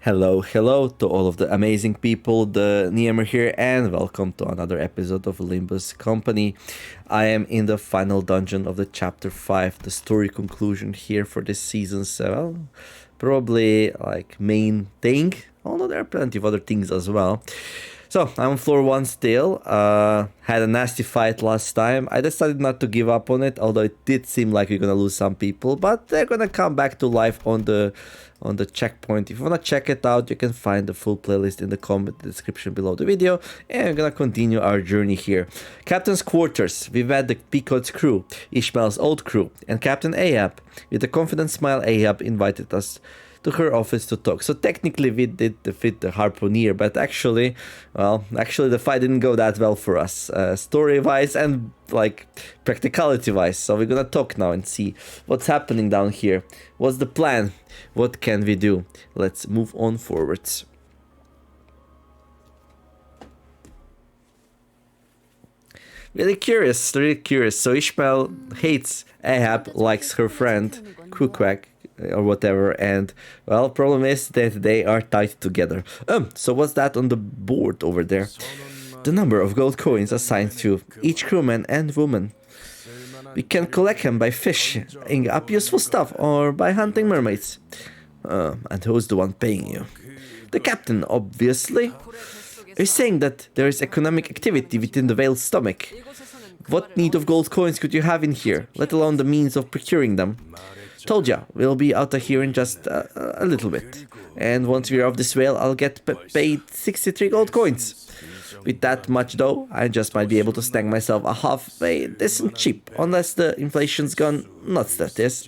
Hello to all of the amazing people, TheNeomare here, and welcome to another episode of Limbus Company. I am in the final dungeon of the chapter 5, the story conclusion here for this season, so probably like main thing, although there are plenty of other things as well. So, I'm on floor 1 still, had a nasty fight last time. I decided not to give up on it, although it did seem like we're gonna lose some people, but they're gonna come back to life on the checkpoint. If you wanna check it out, you can find the full playlist in the comment description below the video, and we're gonna continue our journey here. Captain's quarters. We met the Peacock's crew, Ishmael's old crew, and Captain Ahab. With a confident smile, Ahab invited us to her office to talk. So technically we did defeat the harpooner, but actually the fight didn't go that well for us, story-wise and like practicality-wise. So we're gonna talk now and see what's happening down here. What's the plan? What can we do? Let's move on forwards. Really curious. So Ishmael hates Ahab, likes her friend, Kukwak, or whatever, and well, problem is that they are tied together. So what's that on the board over there? The number of gold coins assigned to each crewman and woman. We can collect them by fishing up useful stuff or by hunting mermaids. And who's the one paying you? The captain, obviously. He's saying that there is economic activity within the whale's stomach. What need of gold coins could you have in here, let alone the means of procuring them? Told ya, we'll be out of here in just a little bit. And once we're off this whale, I'll get paid 63 gold coins. With that much though, I just might be able to snag myself a halfway decent cheap, unless the inflation's gone nuts, that is.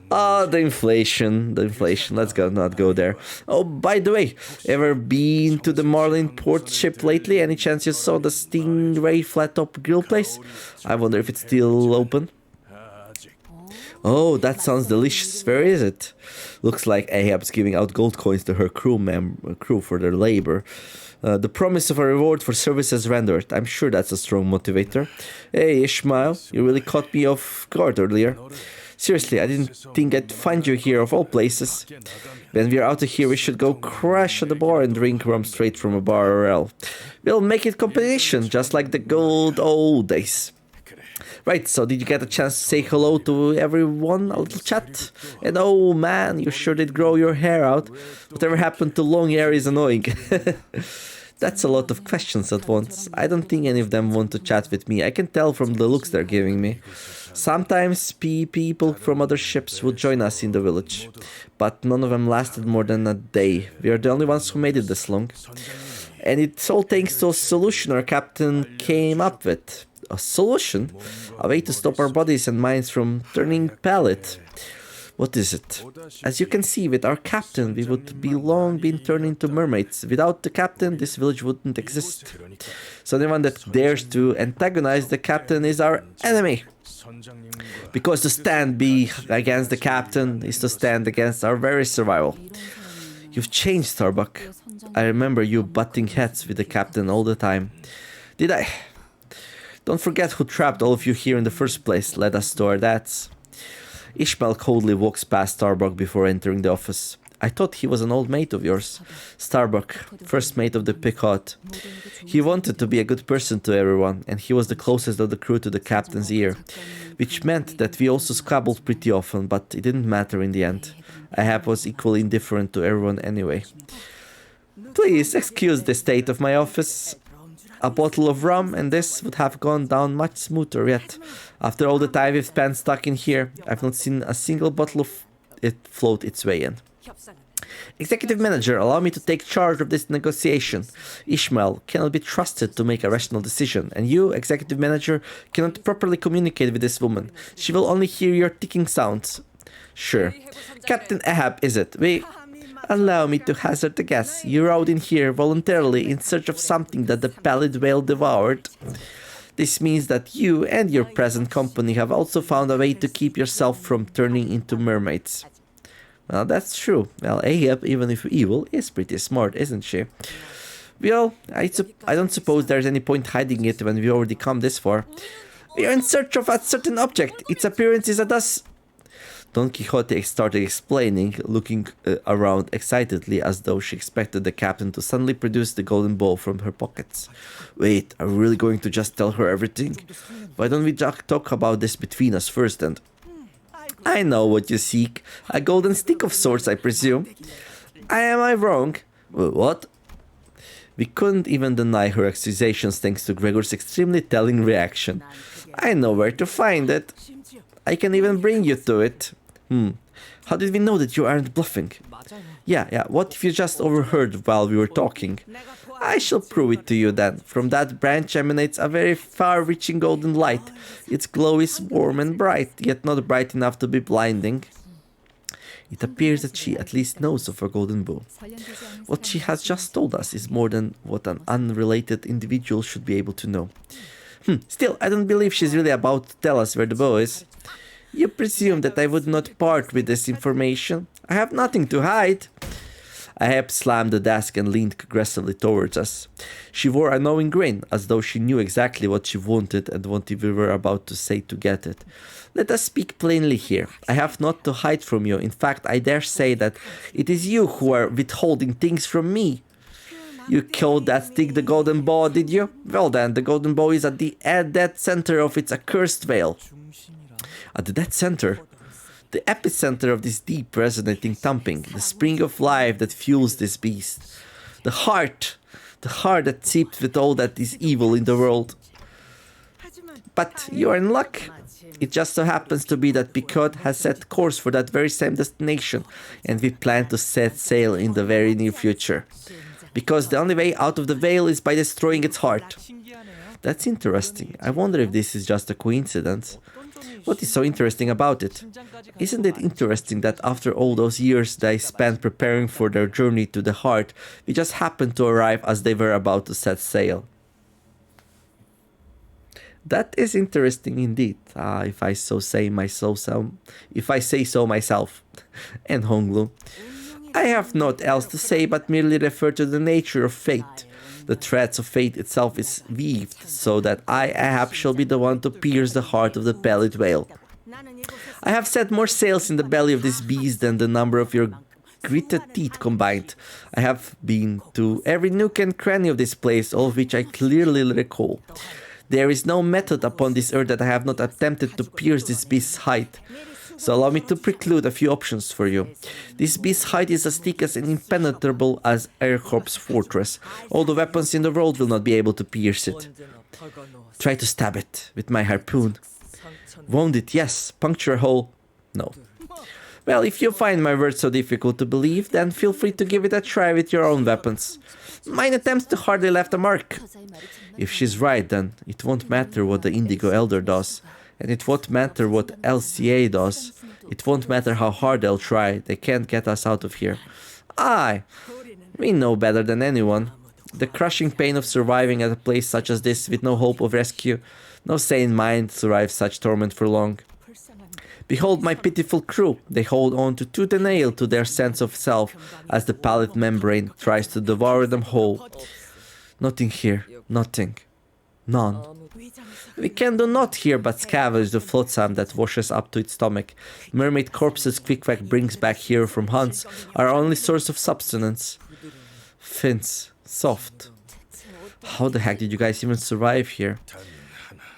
The inflation, let's not go there. Oh, by the way, ever been to the Marlin port ship lately? Any chance you saw the Stingray flat top grill place? I wonder if it's still open. Oh, that sounds delicious. Where is it? Looks like Ahab's giving out gold coins to her crew for their labor. The promise of a reward for services rendered. I'm sure that's a strong motivator. Hey, Ishmael, you really caught me off guard earlier. Seriously, I didn't think I'd find you here of all places. When we're out of here, we should go crash at the bar and drink rum straight from a barrel. We'll make it competition, just like the good old days. Right, so did you get a chance to say hello to everyone? A little chat? And oh man, you sure did grow your hair out. Whatever happened to long hair is annoying. That's a lot of questions at once. I don't think any of them want to chat with me. I can tell from the looks they're giving me. Sometimes people from other ships would join us in the village, but none of them lasted more than a day. We are the only ones who made it this long. And it's all thanks to a solution our captain came up with. A solution? A way to stop our bodies and minds from turning pallid. What is it? As you can see, with our captain, we would be long been turned into mermaids. Without the captain, this village wouldn't exist. So anyone that dares to antagonize the captain is our enemy. Because to stand against the captain is to stand against our very survival. You've changed, Starbuck. I remember you butting heads with the captain all the time. Did I? Don't forget who trapped all of you here in the first place, led us to our deaths. Ishmael coldly walks past Starbuck before entering the office. I thought he was an old mate of yours. Starbuck, first mate of the Peacock. He wanted to be a good person to everyone, and he was the closest of the crew to the captain's ear, which meant that we also squabbled pretty often, but it didn't matter in the end. Ahab was equally indifferent to everyone anyway. Please excuse the state of my office. A bottle of rum and this would have gone down much smoother yet. After all the time we've spent stuck in here, I've not seen a single bottle of it float its way in. Executive Manager, allow me to take charge of this negotiation. Ishmael cannot be trusted to make a rational decision, and you, Executive Manager, cannot properly communicate with this woman. She will only hear your ticking sounds. Sure. Captain Ahab, is it? Allow me to hazard a guess. You rode in here voluntarily in search of something that the pallid whale devoured. This means that you and your present company have also found a way to keep yourself from turning into mermaids. Well, that's true. Well, Ahab, even if evil, is pretty smart, isn't she? Well, I don't suppose there's any point hiding it when we already come this far. We are in search of a certain object. Its appearance is a Don Quixote started explaining, looking around excitedly as though she expected the captain to suddenly produce the golden ball from her pockets. Wait, are we really going to just tell her everything? Why don't we talk about this between us first and... I know what you seek. A golden stick of sorts, I presume. Am I wrong? What? We couldn't even deny her accusations thanks to Gregor's extremely telling reaction. I know where to find it. I can even bring you to it. How did we know that you aren't bluffing? Yeah, what if you just overheard while we were talking? I shall prove it to you then. From that branch emanates a very far-reaching golden light. Its glow is warm and bright, yet not bright enough to be blinding. It appears that she at least knows of her golden bow. What she has just told us is more than what an unrelated individual should be able to know. Still, I don't believe she's really about to tell us where the bow is. You presume that I would not part with this information? I have nothing to hide. Ahab slammed the desk and leaned aggressively towards us. She wore a knowing grin, as though she knew exactly what she wanted and what we were about to say to get it. Let us speak plainly here. I have naught to hide from you. In fact, I dare say that it is you who are withholding things from me. You called that stick the golden bow, did you? Well then, the golden bow is at the dead center of its accursed veil. At the dead center? The epicenter of this deep resonating thumping, the spring of life that fuels this beast. The heart that seeps with all that is evil in the world. But you are in luck. It just so happens to be that Picot has set course for that very same destination, and we plan to set sail in the very near future. Because the only way out of the veil is by destroying its heart. That's interesting. I wonder if this is just a coincidence. What is so interesting about it? Isn't it interesting that after all those years they spent preparing for their journey to the heart, we just happened to arrive as they were about to set sail? That is interesting indeed, if I say so myself. And Honglu. I have naught else to say but merely refer to the nature of fate. The threads of fate itself is weaved, so that I, Ahab, shall be the one to pierce the heart of the pallid whale. I have set more sails in the belly of this beast than the number of your gritted teeth combined. I have been to every nook and cranny of this place, all of which I clearly recall. There is no method upon this earth that I have not attempted to pierce this beast's hide. So allow me to preclude a few options for you. This beast's hide is as thick and impenetrable as Aircorp's fortress. All the weapons in the world will not be able to pierce it. Try to stab it with my harpoon. Wound it, yes. Puncture a hole, no. Well, if you find my words so difficult to believe, then feel free to give it a try with your own weapons. Mine attempts to hardly left a mark. If she's right, then it won't matter what the Indigo Elder does. And it won't matter what LCA does. It won't matter how hard they'll try. They can't get us out of here. Aye, we know better than anyone. The crushing pain of surviving at a place such as this with no hope of rescue. No sane mind survives such torment for long. Behold my pitiful crew. They hold on to tooth and nail to their sense of self as the pallid membrane tries to devour them whole. Nothing here. Nothing. None. We can do naught here but scavenge the flotsam that washes up to its stomach. Mermaid corpses Quickquack brings back here from hunts are our only source of subsistence. Fins. Soft. How the heck did you guys even survive here?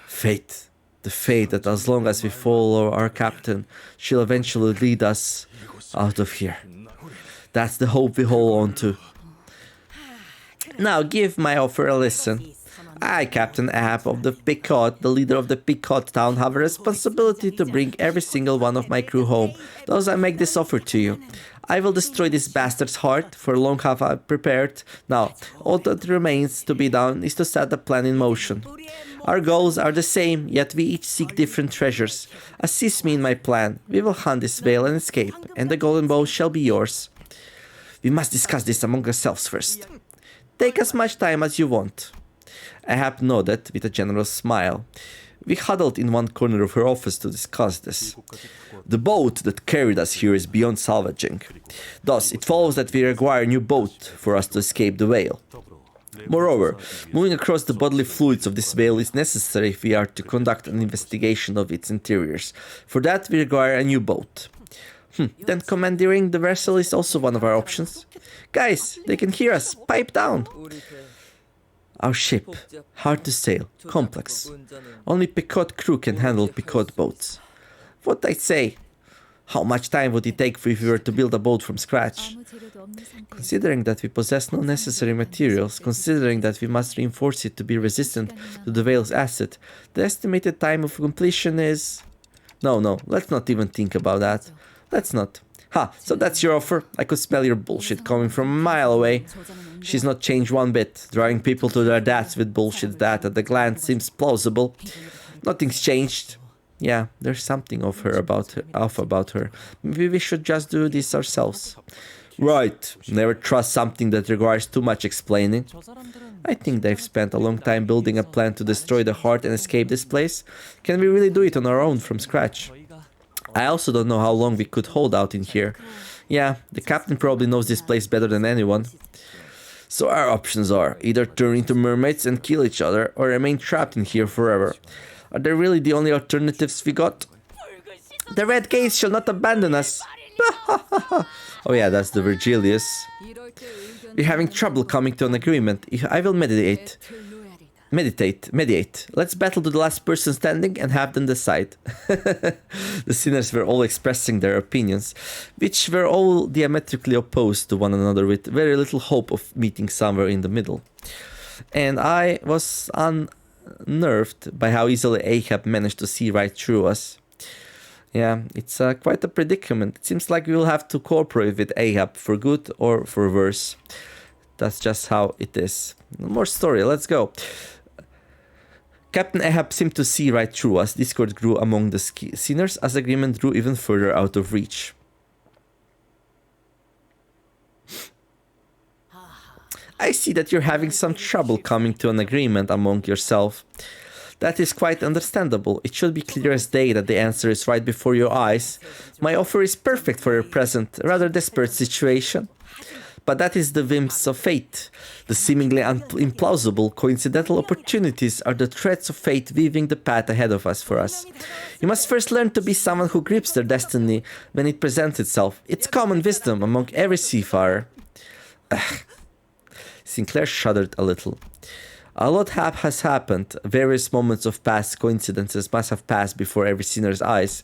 Fate. The fate that as long as we follow our captain, she'll eventually lead us out of here. That's the hope we hold on to. Now give my offer a listen. I, Captain Ahab of the Picot, the leader of the Picot town, have a responsibility to bring every single one of my crew home. Thus I make this offer to you. I will destroy this bastard's heart, for long have I prepared. Now, all that remains to be done is to set the plan in motion. Our goals are the same, yet we each seek different treasures. Assist me in my plan. We will hunt this whale and escape, and the golden bow shall be yours. We must discuss this among ourselves first. Take as much time as you want. Ahab nodded with a generous smile. We huddled in one corner of her office to discuss this. The boat that carried us here is beyond salvaging. Thus, it follows that we require a new boat for us to escape the whale. Moreover, moving across the bodily fluids of this whale is necessary if we are to conduct an investigation of its interiors. For that, we require a new boat. Then commandeering the vessel is also one of our options. Guys, they can hear us. Pipe down. Our ship, hard to sail, complex. Only Picot crew can handle Picot boats. What I say? How much time would it take if we were to build a boat from scratch? Considering that we possess no necessary materials, considering that we must reinforce it to be resistant to the whale's acid, the estimated time of completion is... No, let's not even think about that. Let's not. Ha, so that's your offer? I could smell your bullshit coming from a mile away. She's not changed one bit, drawing people to their deaths with bullshit that at a glance seems plausible. Nothing's changed. Yeah, there's something off about her. Maybe we should just do this ourselves. Right, never trust something that requires too much explaining. I think they've spent a long time building a plan to destroy the heart and escape this place. Can we really do it on our own from scratch? I also don't know how long we could hold out in here. Yeah, the captain probably knows this place better than anyone. So our options are either turn into mermaids and kill each other, or remain trapped in here forever. Are they really the only alternatives we got? The red gaze shall not abandon us. Oh yeah, that's the Virgilius. We're having trouble coming to an agreement. I will mediate. Let's battle to the last person standing and have them decide. The sinners were all expressing their opinions, which were all diametrically opposed to one another with very little hope of meeting somewhere in the middle. And I was unnerved by how easily Ahab managed to see right through us. Yeah, it's quite a predicament. It seems like we will have to cooperate with Ahab for good or for worse. That's just how it is. More story, let's go. Captain Ahab seemed to see right through us. Discord grew among the sinners as agreement drew even further out of reach. I see that you're having some trouble coming to an agreement among yourself. That is quite understandable. It should be clear as day that the answer is right before your eyes. My offer is perfect for your present, rather desperate situation. But that is the whims of fate. The seemingly implausible coincidental opportunities are the threads of fate weaving the path ahead of us for us. You must first learn to be someone who grips their destiny when it presents itself. It's common wisdom among every seafarer. Sinclair shuddered a little. A lot has happened. Various moments of past coincidences must have passed before every sinner's eyes.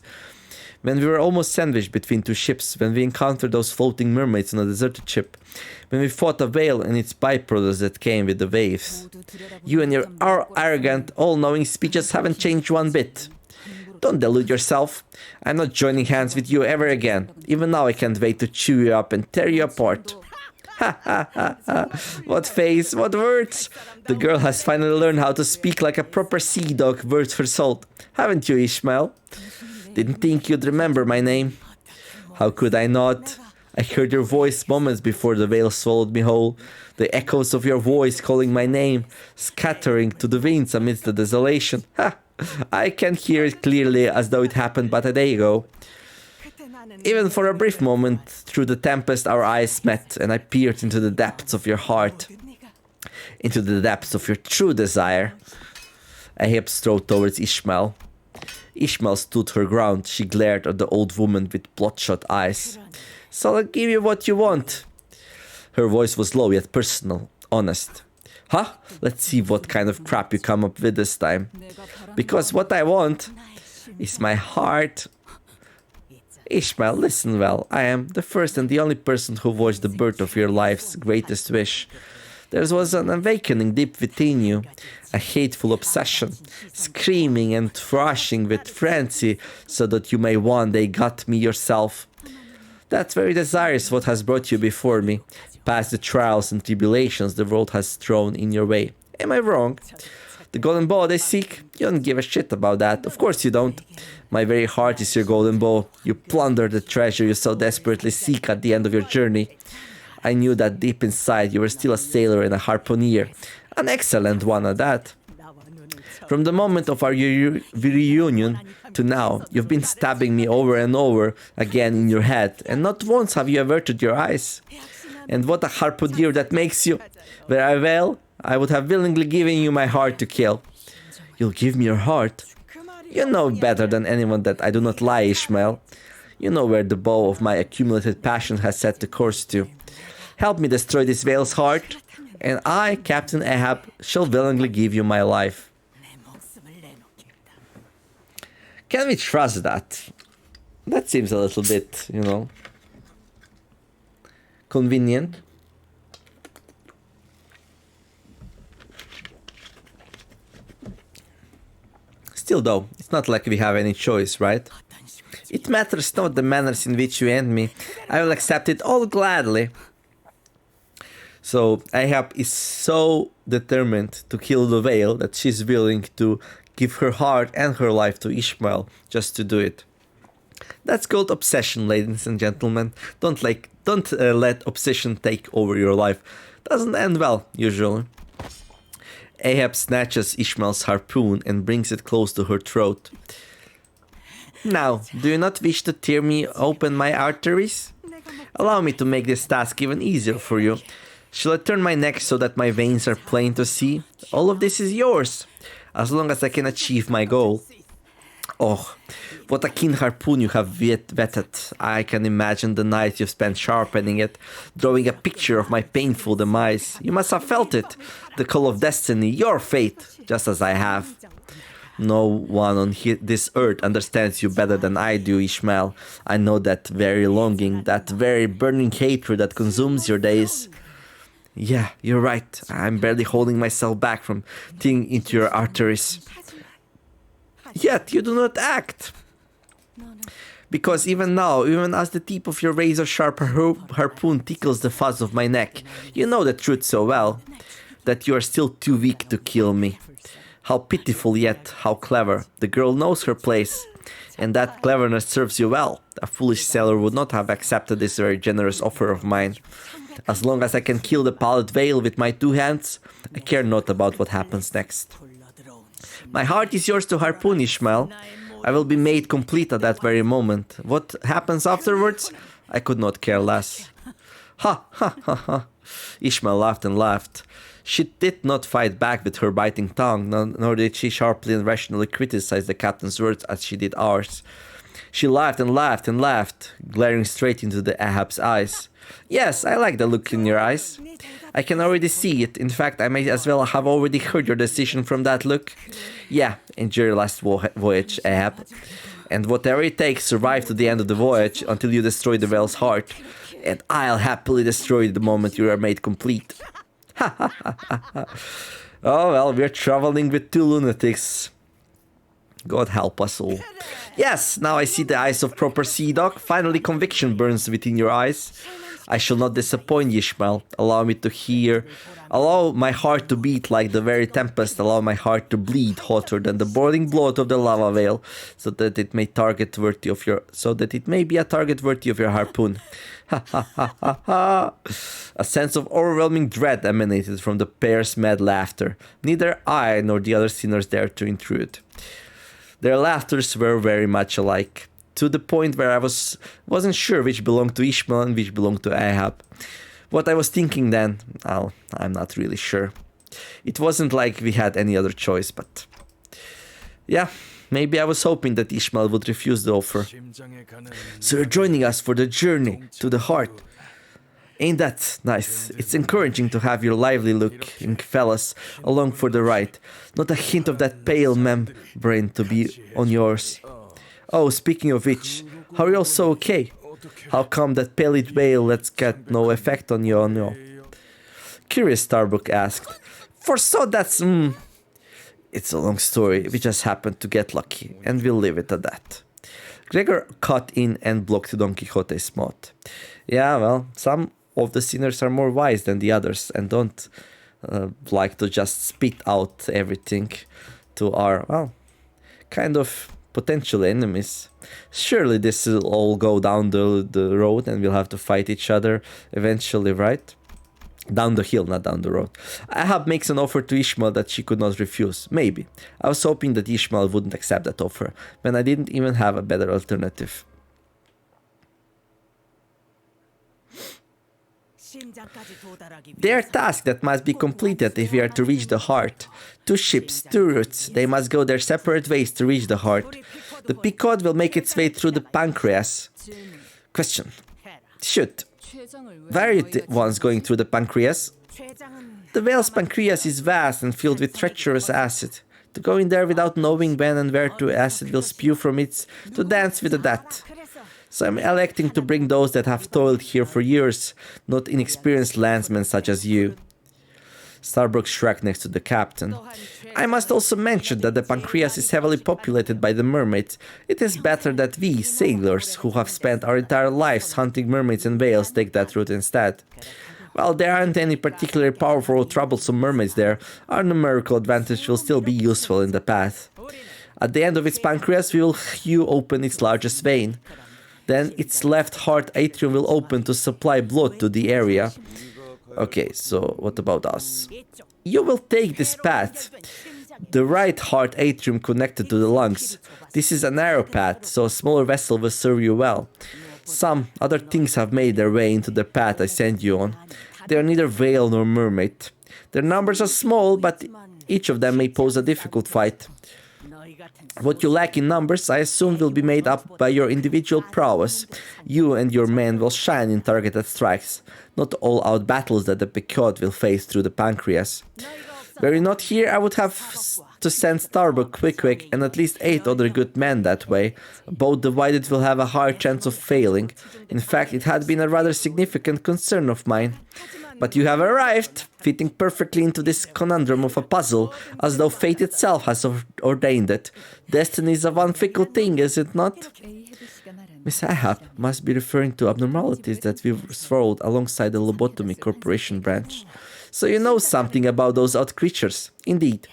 When we were almost sandwiched between two ships, when we encountered those floating mermaids on a deserted ship, when we fought a whale and its byproducts that came with the waves. You and your arrogant, all-knowing speeches haven't changed one bit. Don't delude yourself. I'm not joining hands with you ever again. Even now I can't wait to chew you up and tear you apart. Ha ha ha ha. What face, what words. The girl has finally learned how to speak like a proper sea dog, words for salt. Haven't you, Ishmael? Didn't think you'd remember my name. How could I not? I heard your voice moments before the whale swallowed me whole. The echoes of your voice calling my name, scattering to the winds amidst the desolation. Ha! I can hear it clearly as though it happened but a day ago. Even for a brief moment, through the tempest our eyes met, and I peered into the depths of your heart. Into the depths of your true desire. Ahab strode towards Ishmael. Ishmael stood her ground. She glared at the old woman with bloodshot eyes. So I'll give you what you want. Her voice was low yet personal, honest. Huh? Let's see what kind of crap you come up with this time. Because what I want is my heart. Ishmael, listen well. I am the first and the only person who watched the birth of your life's greatest wish. There was an awakening deep within you, a hateful obsession, screaming and thrashing with frenzy so that you may one day gut me yourself. That very desire is what has brought you before me, past the trials and tribulations the world has thrown in your way. Am I wrong? The golden bow they seek? You don't give a shit about that. Of course you don't. My very heart is your golden bow. You plunder the treasure you so desperately seek at the end of your journey. I knew that deep inside you were still a sailor and a harpooner. An excellent one at that. From the moment of our reunion to now, you've been stabbing me over and over again in your head, and not once have you averted your eyes. And what a harpooner that makes you! Were I well, I would have willingly given you my heart to kill. You'll give me your heart? You know better than anyone that I do not lie, Ishmael. You know where the bow of my accumulated passion has set the course to. Help me destroy this Vale's heart, and I, Captain Ahab, shall willingly give you my life. Can we trust that? That seems a little bit, you know, convenient. Still though, it's not like we have any choice, right? It matters not the manners in which you end me. I will accept it all gladly. So Ahab is so determined to kill the whale that she's willing to give her heart and her life to Ishmael just to do it. That's called obsession, ladies and gentlemen. Don't let obsession take over your life. Doesn't end well, usually. Ahab snatches Ishmael's harpoon and brings it close to her throat. Now, do you not wish to tear me open my arteries? Allow me to make this task even easier for you. Shall I turn my neck so that my veins are plain to see? All of this is yours, as long as I can achieve my goal. Oh, what a keen harpoon you have whetted. I can imagine the night you've spent sharpening it, drawing a picture of my painful demise. You must have felt it, the call of destiny, your fate, just as I have. No one on this earth understands you better than I do, Ishmael. I know that very longing, that very burning hatred that consumes your days. Yeah, you're right. I'm barely holding myself back from tearing into your arteries. Yet you do not act. Because even now, even as the tip of your razor-sharp harpoon tickles the fuzz of my neck, you know the truth so well, that you are still too weak to kill me. How pitiful, yet how clever. The girl knows her place, and that cleverness serves you well. A foolish sailor would not have accepted this very generous offer of mine. As long as I can kill the pallid whale with my 2 hands, I care not about what happens next. My heart is yours to harpoon, Ishmael. I will be made complete at that very moment. What happens afterwards? I could not care less. Ha, ha, ha, ha. Ishmael laughed and laughed. She did not fight back with her biting tongue, nor did she sharply and rationally criticize the captain's words as she did ours. She laughed and laughed and laughed, glaring straight into the Ahab's eyes. Yes, I like the look in your eyes. I can already see it. In fact, I may as well have already heard your decision from that look. Yeah, enjoy your last voyage, Ahab. And whatever it takes, survive to the end of the voyage until you destroy the whale's heart. And I'll happily destroy it the moment you are made complete. Oh well, we're traveling with 2 lunatics. God help us all. Yes, now I see the eyes of proper sea dog. Finally conviction burns within your eyes. I shall not disappoint you, Ishmael. Allow me to hear. Allow my heart to beat like the very tempest. Allow my heart to bleed hotter than the boiling blood of the lava whale, so that it may be a target worthy of your harpoon. Ha ha ha ha ha. A sense of overwhelming dread emanated from the pair's mad laughter. Neither I nor the other sinners dared to intrude. Their laughters were very much alike, to the point where I wasn't sure which belonged to Ishmael and which belonged to Ahab. What I was thinking then, well, I'm not really sure. It wasn't like we had any other choice, but yeah, maybe I was hoping that Ishmael would refuse the offer. So you're joining us for the journey to the heart. Ain't that nice? It's encouraging to have your lively-looking fellas along for the ride. Not a hint of that pale membrane to be on yours. Oh, speaking of which, how are you all so okay? How come that pallid whale let's get no effect on you, no? Curious, Starbuck asked. For so that's... It's a long story, we just happened to get lucky, and we'll leave it at that. Gregor cut in and blocked Don Quixote's mouth. Yeah, well, some of the sinners are more wise than the others and don't like to just spit out everything to our, well, kind of potential enemies. Surely this will all go down the road and we'll have to fight each other eventually, right? Down the hill, not down the road. Ahab makes an offer to Ishmael that she could not refuse. Maybe. I was hoping that Ishmael wouldn't accept that offer, when I didn't even have a better alternative. They are tasks that must be completed if we are to reach the heart. 2 ships, 2 routes. They must go their separate ways to reach the heart. The Pequod will make its way through the pancreas. Question. Shoot. Where are you ones going through the pancreas? The whale's pancreas is vast and filled with treacherous acid. To go in there without knowing when and where to acid will spew from it, to dance with the death. So I'm electing to bring those that have toiled here for years, not inexperienced landsmen such as you. Starbuck shrugged next to the captain. I must also mention that the pancreas is heavily populated by the mermaids. It is better that we, sailors, who have spent our entire lives hunting mermaids and whales, take that route instead. While there aren't any particularly powerful or troublesome mermaids there, our numerical advantage will still be useful in the path. At the end of its pancreas, we will hew open its largest vein. Then its left heart atrium will open to supply blood to the area. Okay, so what about us? You will take this path. The right heart atrium connected to the lungs. This is a narrow path, so a smaller vessel will serve you well. Some other things have made their way into the path I sent you on. They are neither whale nor mermaid. Their numbers are small, but each of them may pose a difficult fight. What you lack in numbers, I assume, will be made up by your individual prowess. You and your men will shine in targeted strikes, not all-out battles that the Pequod will face through the pancreas. Were you not here, I would have to send Starbuck, Quick, and at least 8 other good men that way. Both divided will have a higher chance of failing. In fact, it had been a rather significant concern of mine. But you have arrived, fitting perfectly into this conundrum of a puzzle, as though fate itself has ordained it. Destiny is a one fickle thing, is it not? Miss Ahab must be referring to abnormalities that we've swallowed alongside the Lobotomy Corporation branch. So you know something about those odd creatures. Indeed,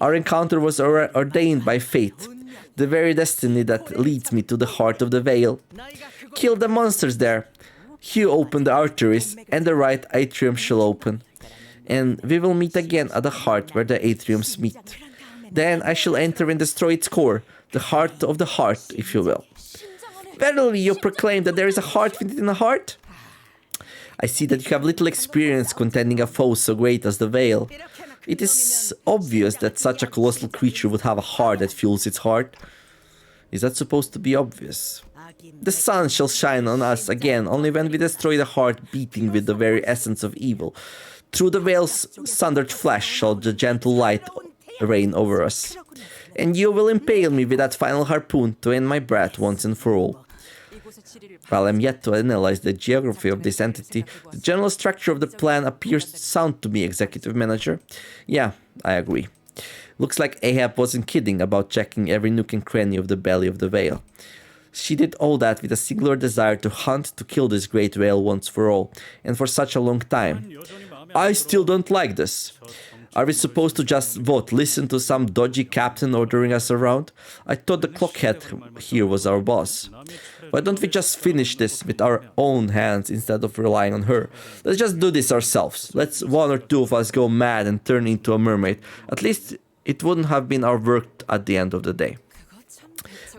our encounter was ordained by fate, the very destiny that leads me to the heart of the Vale. Kill the monsters there. Hew open the arteries, and the right atrium shall open. And we will meet again at the heart where the atriums meet. Then I shall enter and destroy its core, the heart of the heart, if you will. Verily, you proclaim that there is a heart within a heart? I see that you have little experience contending a foe so great as the Vale. It is obvious that such a colossal creature would have a heart that fuels its heart. Is that supposed to be obvious? The sun shall shine on us again only when we destroy the heart beating with the very essence of evil. Through the Vale's sundered flesh shall the gentle light reign over us. And you will impale me with that final harpoon to end my breath once and for all. While I'm yet to analyze the geography of this entity, the general structure of the plan appears sound to me, Executive Manager. Yeah, I agree. Looks like Ahab wasn't kidding about checking every nook and cranny of the belly of the Vale. She did all that with a singular desire to hunt to kill this great whale once for all, and for such a long time. I still don't like this. Are we supposed to just listen to some dodgy captain ordering us around? I thought the clockhead here was our boss. Why don't we just finish this with our own hands instead of relying on her? Let's just do this ourselves. Let's 1 or 2 of us go mad and turn into a mermaid. At least it wouldn't have been our work at the end of the day.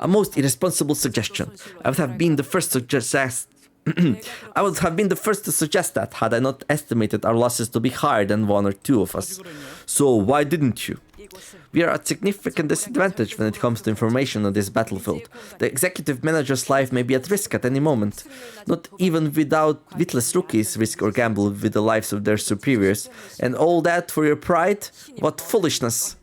A most irresponsible suggestion. I would have been the first to suggest that had I not estimated our losses to be higher than 1 or 2 of us. So why didn't you? We are at significant disadvantage when it comes to information on this battlefield. The executive manager's life may be at risk at any moment. Not even witless rookies risk or gamble with the lives of their superiors. And all that for your pride? What foolishness!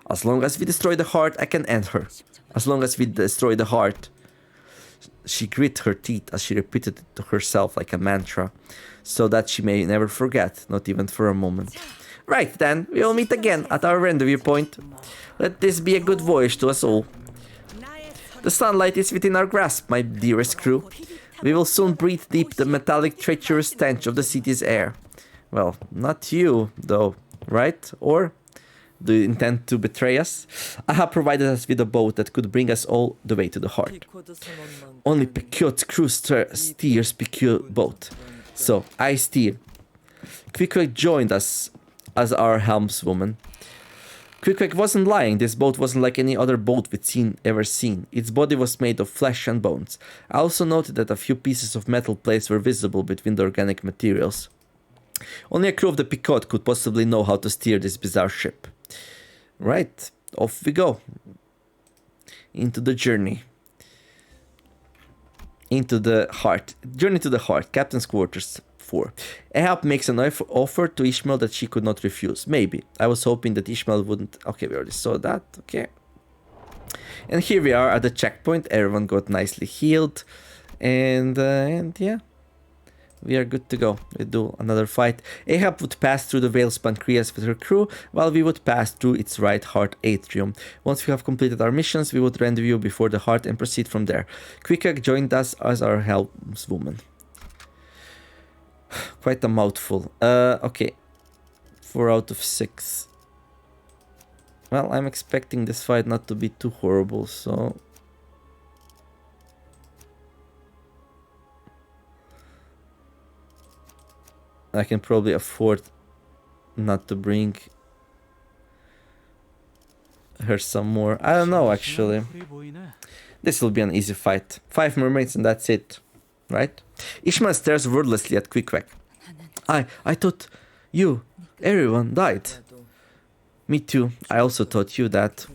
As long as we destroy the heart, I can end her. As long as we destroy the heart. She grit her teeth as she repeated it to herself like a mantra, so that she may never forget, not even for a moment. Right then, we will meet again at our rendezvous point. Let this be a good voyage to us all. The sunlight is within our grasp, my dearest crew. We will soon breathe deep the metallic, treacherous stench of the city's air. Well, not you, though, right? Or do you intend to betray us? I have provided us with a boat that could bring us all the way to the heart. Only Pequod's crew steers Pequod boat. So, I steer. Quick joined us as our helmswoman. Quick wasn't lying. This boat wasn't like any other boat we'd ever seen. Its body was made of flesh and bones. I also noted that a few pieces of metal plates were visible between the organic materials. Only a crew of the Picot could possibly know how to steer this bizarre ship. Right, off we go. Into the journey. Into the heart. Journey to the heart. Captain's quarters 4. Ahab makes an offer to Ishmael that she could not refuse. Maybe. I was hoping that Ishmael wouldn't... Okay, we already saw that. Okay. And here we are at the checkpoint. Everyone got nicely healed. And yeah. We are good to go. We do another fight. Ahab would pass through the Whale's pancreas with her crew, while we would pass through its right heart atrium. Once we have completed our missions, we would rendezvous before the heart and proceed from there. Quick joined us as our helmswoman. Quite a mouthful. Okay. 4 out of 6. Well, I'm expecting this fight not to be too horrible, so... I can probably afford not to bring her some more. I don't know, actually. This will be an easy fight. 5 mermaids and that's it. Right? Ishmael stares wordlessly at Quick. I thought you, everyone died. Me too. I also thought you that.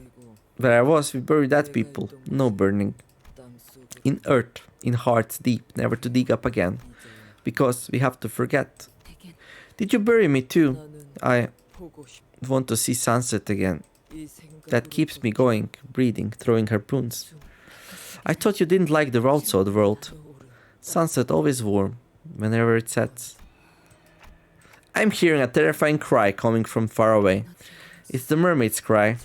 Where I was, we buried dead people. No burning. In earth, in hearts deep, never to dig up again. Because we have to forget. Did you bury me too? I want to see sunset again. That keeps me going, breathing, throwing harpoons. I thought you didn't like the outside world. Sunset always warm, whenever it sets. I'm hearing a terrifying cry coming from far away. It's the mermaid's cry.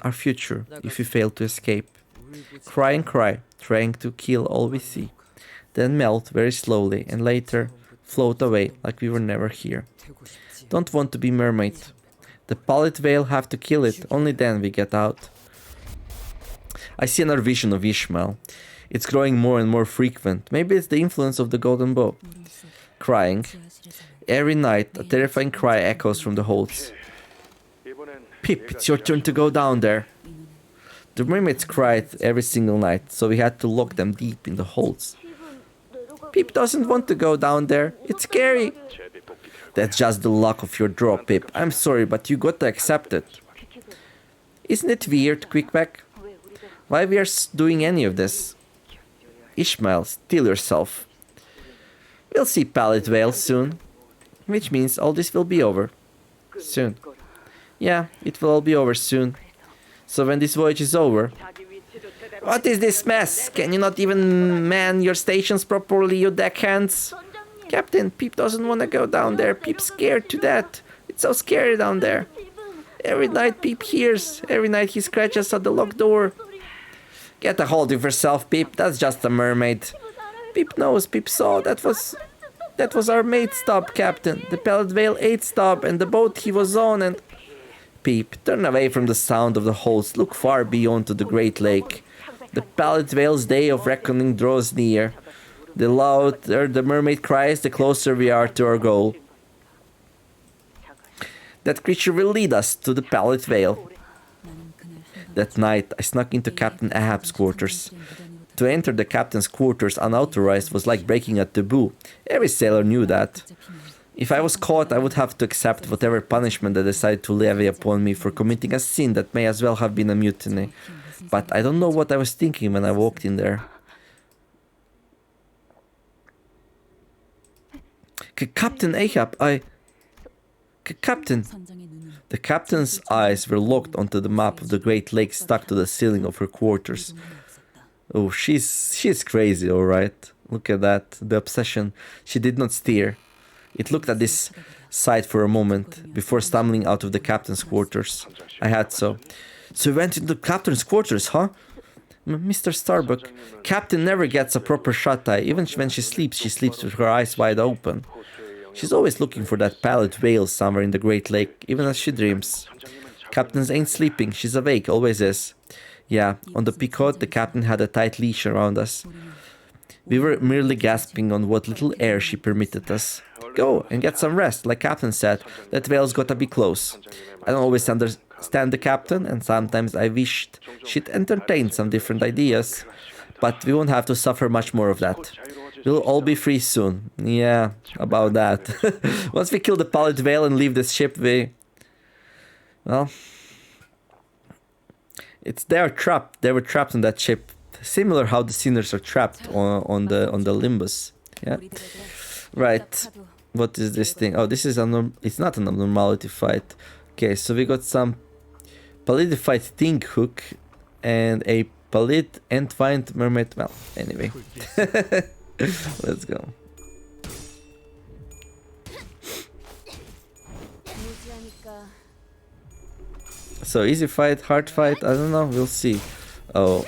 Our future, if we fail to escape. Cry and cry, trying to kill all we see. Then melt very slowly and later float away like we were never here. Don't want to be mermaid. The pallid whale have to kill it, only then we get out. I see another vision of Ishmael. It's growing more and more frequent. Maybe it's the influence of the golden bow. Crying. Every night, a terrifying cry echoes from the holds. Pip, it's your turn to go down there. The mermaids cried every single night, so we had to lock them deep in the holds. Pip doesn't want to go down there. It's scary. That's just the luck of your draw, Pip. I'm sorry, but you got to accept it. Isn't it weird, Quickback? Why we are doing any of this? Ishmael, still yourself. We'll see pallid whale soon. Which means all this will be over. Soon. Yeah, it will all be over soon. So when this voyage is over... What is this mess? Can you not even man your stations properly, you deckhands? Captain, Pip doesn't want to go down there. Pip's scared to death. It's so scary down there. Every night Pip hears. Every night he scratches at the locked door. Get a hold of yourself, Pip. That's just a mermaid. Pip knows. Pip saw. That was our mate stop, Captain. The pallid whale ate stop and the boat he was on and... Pip, turn away from the sound of the host. Look far beyond to the great lake. The pallid whale's day of reckoning draws near. The louder the mermaid cries, the closer we are to our goal. That creature will lead us to the pallid whale. That night, I snuck into Captain Ahab's quarters. To enter the captain's quarters unauthorized was like breaking a taboo. Every sailor knew that. If I was caught, I would have to accept whatever punishment they decided to levy upon me for committing a sin that may as well have been a mutiny. But I don't know what I was thinking when I walked in there. Captain Ahab, Captain... The captain's eyes were locked onto the map of the Great Lake stuck to the ceiling of her quarters. Oh, she's crazy, alright. Look at that, the obsession. She did not steer. It looked at this sight for a moment, before stumbling out of the captain's quarters. I had so. So we went into the captain's quarters, huh? Mr. Starbuck, Captain never gets a proper shut-eye. Even when she sleeps with her eyes wide open. She's always looking for that pallid whale somewhere in the Great Lake, even as she dreams. Captain ain't sleeping, she's awake, always is. Yeah, on the Picot, the captain had a tight leash around us. We were merely gasping on what little air she permitted us. Go and get some rest, like Captain said. That whale's gotta be close. I don't always stand the captain, and sometimes I wished she'd entertain some different ideas. But we won't have to suffer much more of that. We'll all be free soon. Yeah, about that. Once we kill the pallid whale and leave this ship, well, they are trapped. They were trapped on that ship. Similar how the sinners are trapped on the Limbus. Yeah. Right. What is this thing? Oh, this is it's not an abnormality fight. Okay, so we got some palidified thing hook and a pallid entwined mermaid. Well, anyway. Let's go. So easy fight, hard fight, I don't know, we'll see. Oh.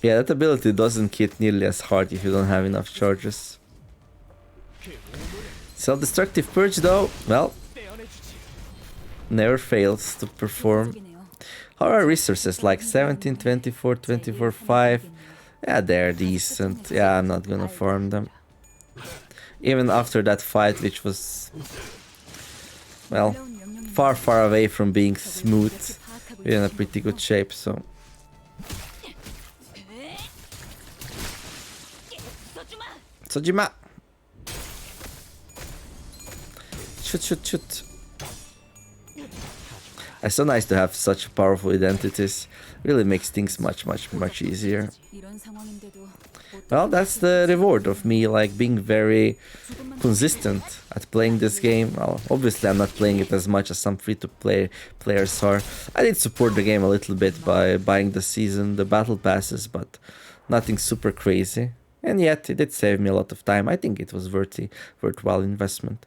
Yeah, that ability doesn't hit nearly as hard if you don't have enough charges. Self-destructive purge though, well, never fails to perform. How are resources like 17, 24, 24, 5? Yeah, they're decent. Yeah, I'm not gonna farm them. Even after that fight, which was, well, far away from being smooth. We're in a pretty good shape, so. Sojima! Shoot. It's so nice to have such powerful identities. Really makes things much easier. Well, that's the reward of me like being very consistent at playing this game. Well, obviously I'm not playing it as much as some free-to-play players are. I did support the game a little bit by buying the battle passes, but nothing super crazy. And yet it did save me a lot of time. I think it was worthwhile investment.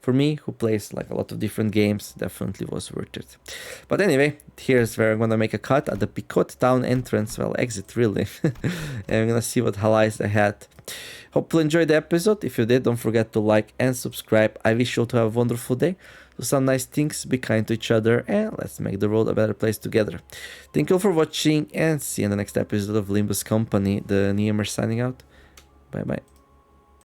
For me, who plays like a lot of different games, definitely was worth it. But anyway, here's where I'm gonna make a cut at the Picot town entrance, well, exit really. And I'm gonna see what highlights I had. Hope you enjoyed the episode. If you did, don't forget to like and subscribe. I wish you all to have a wonderful day. Do some nice things, be kind to each other, and let's make the world a better place together. Thank you all for watching, and see you in the next episode of Limbus Company. TheNeomare signing out. Bye bye.